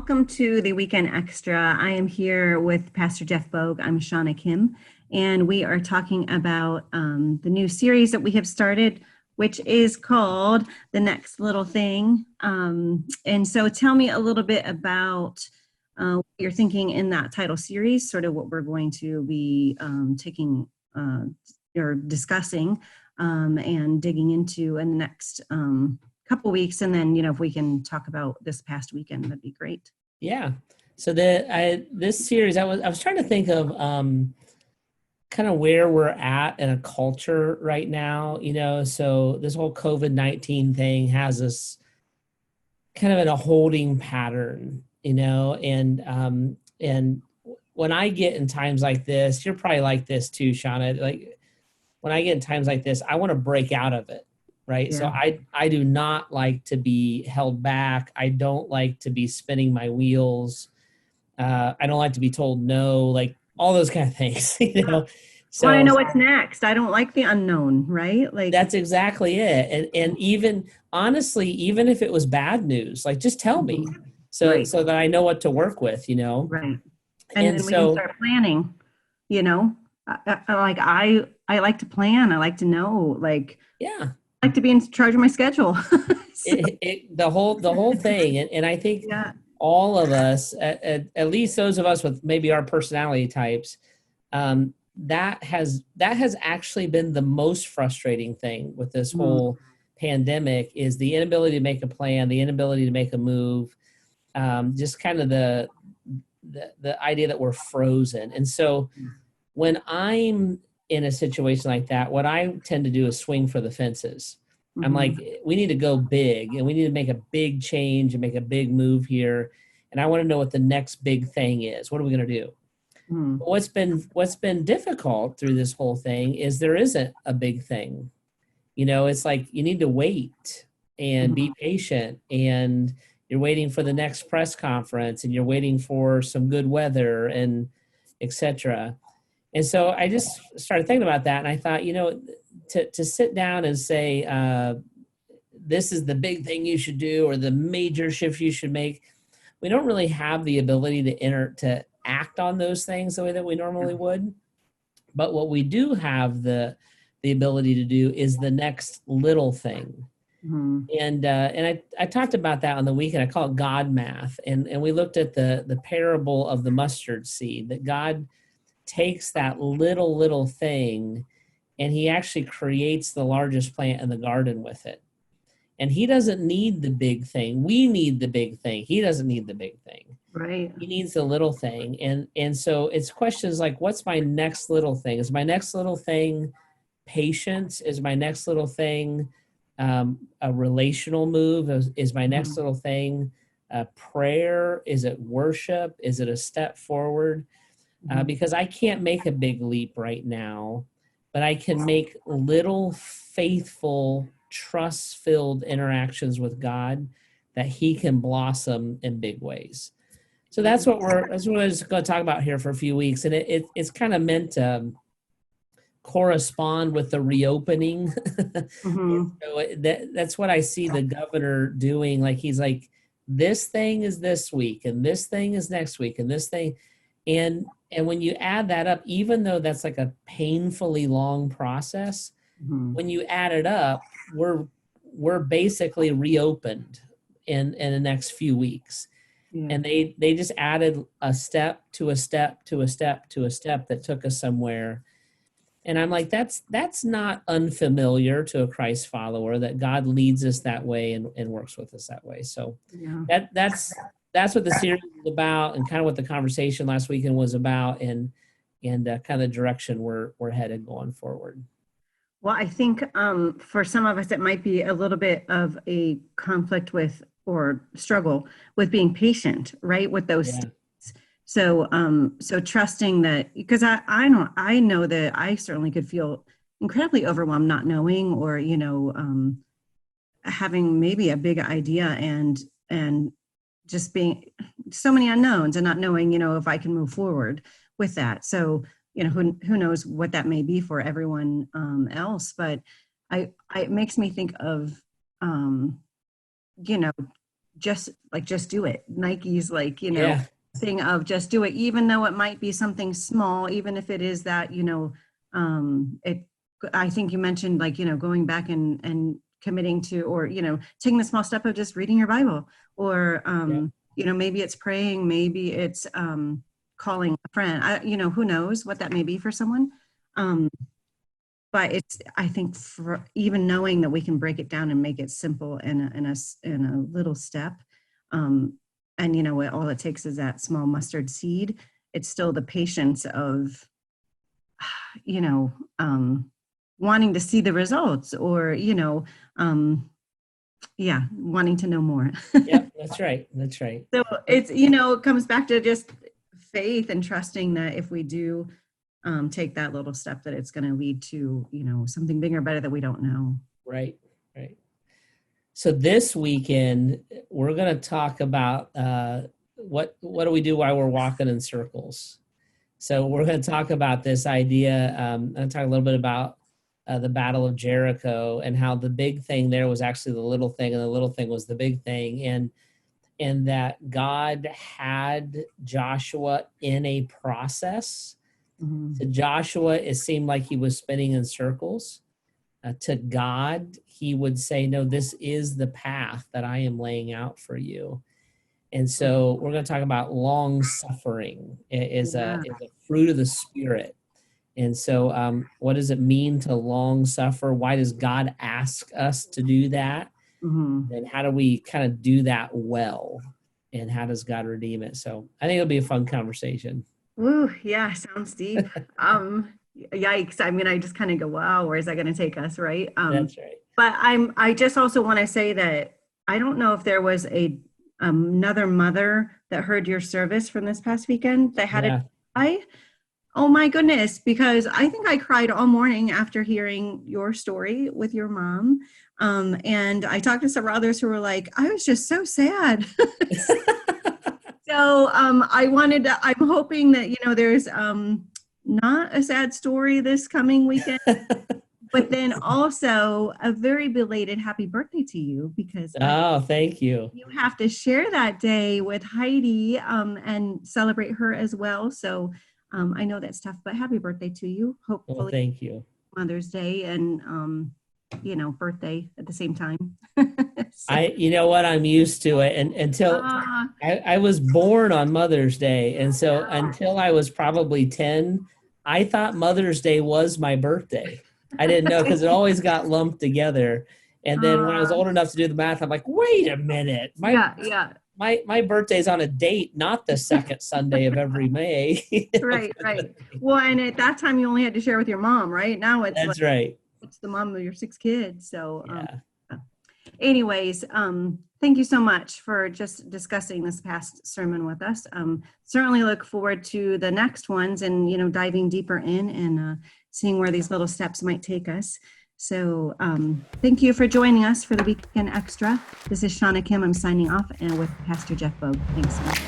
welcome to the Weekend Extra. I am here with Pastor Jeff Bogue. I'm Shana Kim, and we are talking about the new series that we have started, which is called The Next Little Thing. And so tell me a little bit about what you're thinking in that title series, sort of what we're going to be taking or discussing and digging into in the next couple weeks, and then if we can talk about this past weekend, that'd be great. Yeah. So this series, I was trying to think of kind of where we're at in a culture right now. So this whole COVID-19 thing has us kind of in a holding pattern. And when I get in times like this, you're probably like this too, Shana. Like when I get in times like this, I want to break out of it. Right. Yeah. So I do not like to be held back. I don't like to be spinning my wheels. I don't like to be told no, like all those kind of things, So I know what's next. I don't like the unknown, right? Like that's exactly it. And even honestly, even if it was bad news, like just tell me so that I know what to work with, Right. And then we can start planning, I like to plan. I like to know, yeah. I like to be in charge of my schedule. The whole thing. And I think all of us, at least those of us with maybe our personality types, that has actually been the most frustrating thing with this whole pandemic is the inability to make a plan, the inability to make a move, just kind of the idea that we're frozen. And so when I'm in a situation like that, what I tend to do is swing for the fences. I'm like, we need to go big and we need to make a big change and make a big move here. And I want to know what the next big thing is. What are we going to do? But what's been difficult through this whole thing is there isn't a big thing. It's like you need to wait and be patient, and you're waiting for the next press conference and you're waiting for some good weather and etc. And so I just started thinking about that, and I thought, to sit down and say, this is the big thing you should do or the major shift you should make, we don't really have the ability to act on those things the way that we normally would. But what we do have the ability to do is the next little thing. And I talked about that on the weekend. I call it God math. And we looked at the parable of the mustard seed, that God takes that little thing and he actually creates the largest plant in the garden with it. And he doesn't need the big thing. We need the big thing. He doesn't need the big thing. Right. He needs the little thing. And so it's questions like, what's my next little thing? Is my next little thing patience? Is my next little thing a relational move? Is my next little thing prayer? Is it worship? Is it a step forward? Because I can't make a big leap right now, but I can make little faithful, trust-filled interactions with God that he can blossom in big ways. So that's what we're going to talk about here for a few weeks. And it's kind of meant to correspond with the reopening. So that's what I see the governor doing. Like, he's like, this thing is this week and this thing is next week and this thing. And when you add that up, even though that's like a painfully long process, when you add it up, we're basically reopened in the next few weeks. And they just added a step to a step to a step to a step that took us somewhere. And I'm like, that's not unfamiliar to a Christ follower, that God leads us that way and works with us that way. So that's what the series is about, and kind of what the conversation last weekend was about, and kind of the direction we're headed going forward. Well, I think for some of us, it might be a little bit of a conflict with or struggle with being patient, right? With those steps. So trusting that, because I know that I certainly could feel incredibly overwhelmed, not knowing, or, having maybe a big idea and just being so many unknowns and not knowing, if I can move forward with that. So, who knows what that may be for everyone else, but it makes me think of, just do it. Nike's like, Yeah. thing of just do it, even though it might be something small, even if it is that, it, I think you mentioned like, going back and committing to, or, taking the small step of just reading your Bible, or, Yeah. maybe it's praying, maybe it's calling a friend. Who knows what that may be for someone. But it's, I think, for even knowing that we can break it down and make it simple in a little step, and all it takes is that small mustard seed. It's still the patience of, wanting to see the results, or wanting to know more. Yep, that's right. That's right. So it's, it comes back to just faith and trusting that if we do take that little step, that it's going to lead to, something bigger, better that we don't know. Right, right. So this weekend, we're going to talk about what do we do while we're walking in circles. So we're going to talk about this idea. I'm going to talk a little bit about the Battle of Jericho, and how the big thing there was actually the little thing, and the little thing was the big thing, and that God had Joshua in a process. Mm-hmm. To Joshua, it seemed like he was spinning in circles. To God, he would say, no, this is the path that I am laying out for you. And so we're going to talk about long suffering is a fruit of the Spirit. And so what does it mean to long suffer? Why does God ask us to do that? Mm-hmm. And how do we kind of do that well? And how does God redeem it? So I think it'll be a fun conversation. Ooh, yeah, sounds deep. Yikes. I mean, I just kind of go, wow, where's that going to take us, right? That's right. But I just also want to say that I don't know if there was another mother that heard your service from this past weekend that had a cry. Oh my goodness, because I think I cried all morning after hearing your story with your mom. And I talked to several others who were like, I was just so sad. So I'm hoping that, there's not a sad story this coming weekend, but then also a very belated happy birthday to you, because thank you. You have to share that day with Heidi and celebrate her as well. So I know that's tough, but happy birthday to you. Hopefully, well, thank you. Mother's Day and birthday at the same time. So, you know what, I'm used to it, and until I was born on Mother's Day, and so until I was probably 10, I thought Mother's Day was my birthday. I didn't know, because it always got lumped together. And then when I was old enough to do the math, I'm like, wait a minute, my birthday's on a date, not the second Sunday of every May. Right. Well, and at that time you only had to share with your mom, right? Now it's that's right. It's the mom of your 6 kids. So anyways, thank you so much for just discussing this past sermon with us. Certainly look forward to the next ones, and diving deeper in and seeing where these little steps might take us. So thank you for joining us for the Weekend Extra. This is Shana Kim. I'm signing off, and with Pastor Jeff Bogue. Thanks so much.